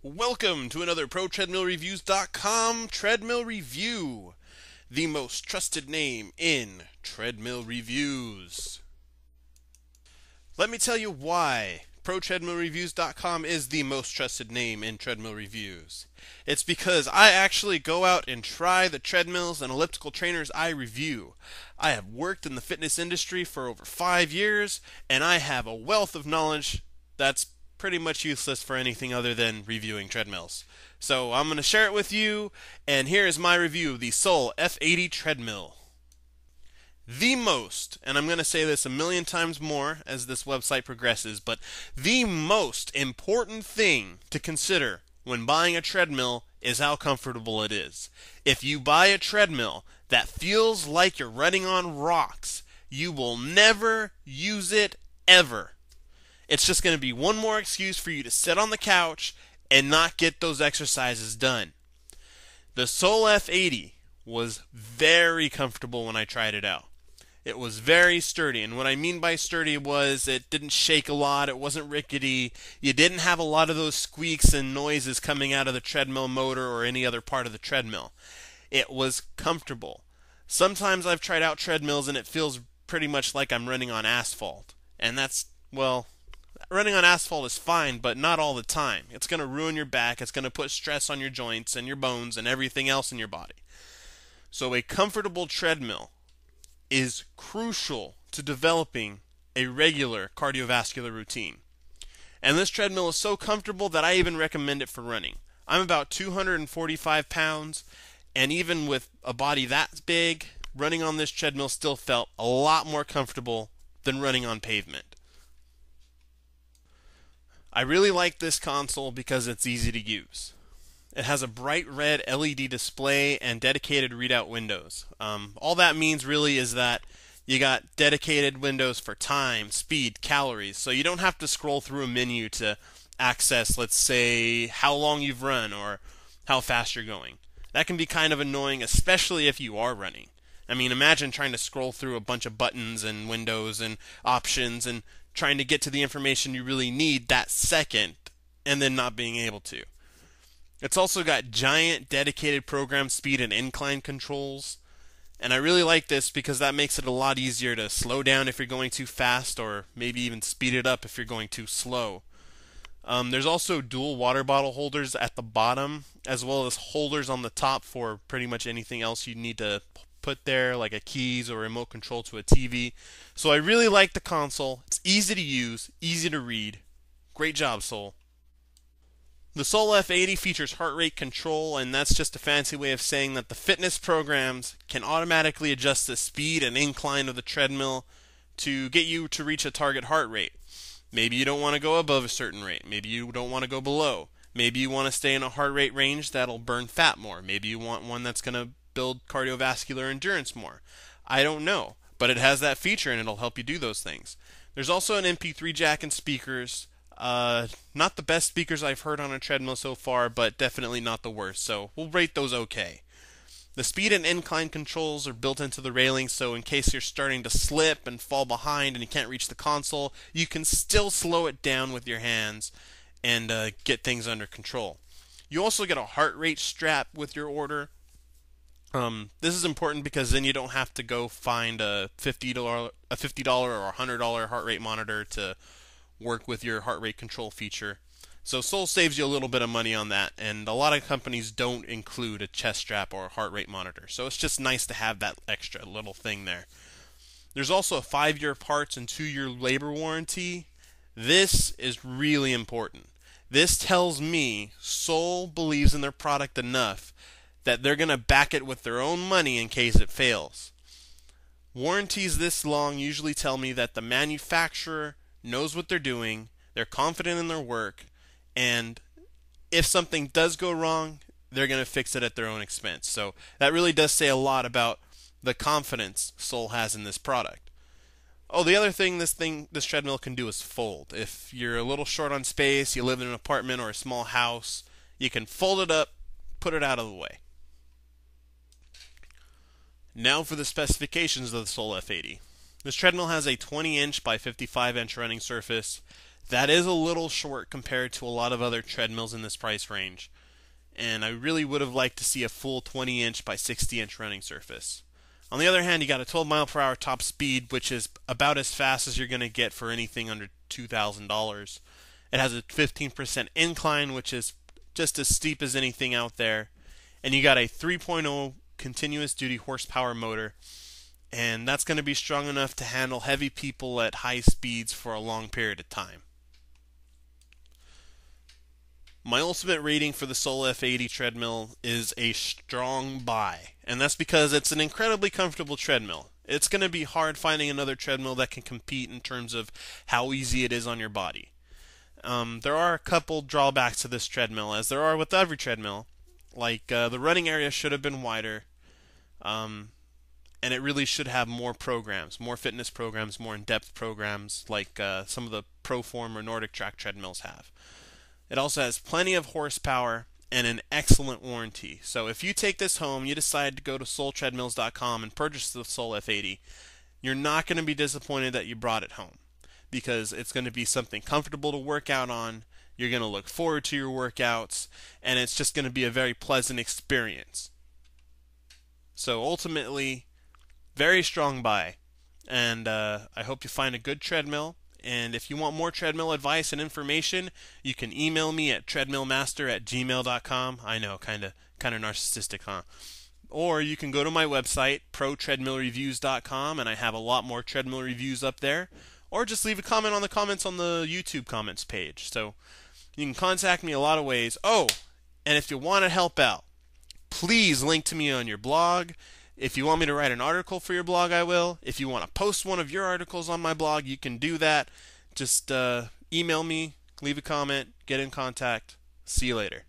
Welcome to another ProTreadmillReviews.com treadmill review, the most trusted name in treadmill reviews. Let me tell you why ProTreadmillReviews.com is the most trusted name in treadmill reviews. It's because I actually go out and try the treadmills and elliptical trainers I review. I have worked in the fitness industry for over 5 years, and I have a wealth of knowledge that's pretty much useless for anything other than reviewing treadmills. So I'm going to share it with you, and here is my review of the Sol F80 Treadmill. The most, and I'm going to say this a million times more as this website progresses, but the most important thing to consider when buying a treadmill is how comfortable it is. If you buy a treadmill that feels like you're running on rocks, you will never use it ever. It's just going to be one more excuse for you to sit on the couch and not get those exercises done. The Sol F80 was very comfortable when I tried it out. It was very sturdy, and what I mean by sturdy was it didn't shake a lot, it wasn't rickety, you didn't have a lot of those squeaks and noises coming out of the treadmill motor or any other part of the treadmill. It was comfortable. Sometimes I've tried out treadmills and it feels pretty much like I'm running on asphalt, and running on asphalt is fine, but not all the time. It's going to ruin your back, it's going to put stress on your joints and your bones and everything else in your body. So a comfortable treadmill is crucial to developing a regular cardiovascular routine. And this treadmill is so comfortable that I even recommend it for running. I'm about 245 pounds, and even with a body that big, running on this treadmill still felt a lot more comfortable than running on pavement. I really like this console because it's easy to use. It has a bright red LED display and dedicated readout windows. All that means really is that you got dedicated windows for time, speed, calories, so you don't have to scroll through a menu to access, let's say, how long you've run or how fast you're going. That can be kind of annoying, especially if you are running. I mean, imagine trying to scroll through a bunch of buttons and windows and options and trying to get to the information you really need that second and then not being able to. It's also got giant dedicated program speed and incline controls, and I really like this because that makes it a lot easier to slow down if you're going too fast or maybe even speed it up if you're going too slow. There's also dual water bottle holders at the bottom as well as holders on the top for pretty much anything else you need to put there, like a keys or remote control to a TV. So I really like the console. It's easy to use, easy to read. Great job, Sol. The Sol F80 features heart rate control, and that's just a fancy way of saying that the fitness programs can automatically adjust the speed and incline of the treadmill to get you to reach a target heart rate. Maybe you don't want to go above a certain rate. Maybe you don't want to go below. Maybe you want to stay in a heart rate range that'll burn fat more. Maybe you want one that's going to build cardiovascular endurance more. I don't know, but it has that feature and it'll help you do those things. There's also an MP3 jack and speakers. Not the best speakers I've heard on a treadmill so far, but definitely not the worst, so we'll rate those okay. The speed and incline controls are built into the railing, so in case you're starting to slip and fall behind and you can't reach the console, you can still slow it down with your hands and get things under control. You also get a heart rate strap with your order. This is important because then you don't have to go find a $50 or $100 heart rate monitor to work with your heart rate control feature. So Sol saves you a little bit of money on that, and a lot of companies don't include a chest strap or a heart rate monitor. So it's just nice to have that extra little thing there. There's also a 5-year parts and 2-year labor warranty. This is really important. This tells me Sol believes in their product enough that they're going to back it with their own money in case it fails. Warranties this long usually tell me that the manufacturer knows what they're doing, they're confident in their work, and if something does go wrong, they're going to fix it at their own expense. So that really does say a lot about the confidence Sol has in this product. Oh, the other thing this treadmill can do is fold. If you're a little short on space, you live in an apartment or a small house, you can fold it up, put it out of the way. Now for the specifications of the Sol F80. This treadmill has a 20-inch by 55-inch running surface, That is a little short compared to a lot of other treadmills in this price range, and I really would have liked to see a full 20-inch by 60-inch running surface. On the other hand, you got a 12 mile per hour top speed, which is about as fast as you're going to get for anything under $2,000. It has a 15% incline, which is just as steep as anything out there. And you got a 3.0 continuous duty horsepower motor, and that's going to be strong enough to handle heavy people at high speeds for a long period of time. My ultimate rating for the Sol F80 treadmill is a strong buy, and that's because it's an incredibly comfortable treadmill. It's going to be hard finding another treadmill that can compete in terms of how easy it is on your body. There are a couple drawbacks to this treadmill, as there are with every treadmill. Like the running area should have been wider, and it really should have more programs, more fitness programs, more in-depth programs like some of the Proform or Nordic Track treadmills have. It also has plenty of horsepower and an excellent warranty. So if you take this home, you decide to go to soltreadmills.com and purchase the Sol F80, you're not going to be disappointed that you brought it home, because it's going to be something comfortable to work out on. You're going to look forward to your workouts, and it's just going to be a very pleasant experience. So ultimately, very strong buy, and I hope you find a good treadmill. And if you want more treadmill advice and information, you can email me at treadmillmaster@gmail.com. I know, kind of narcissistic, huh? Or you can go to my website, protreadmillreviews.com, and I have a lot more treadmill reviews up there. Or just leave a comment on the comments on the YouTube comments page. So you can contact me a lot of ways. Oh, and if you want to help out, please link to me on your blog. If you want me to write an article for your blog, I will. If you want to post one of your articles on my blog, you can do that. Just email me, leave a comment, get in contact. See you later.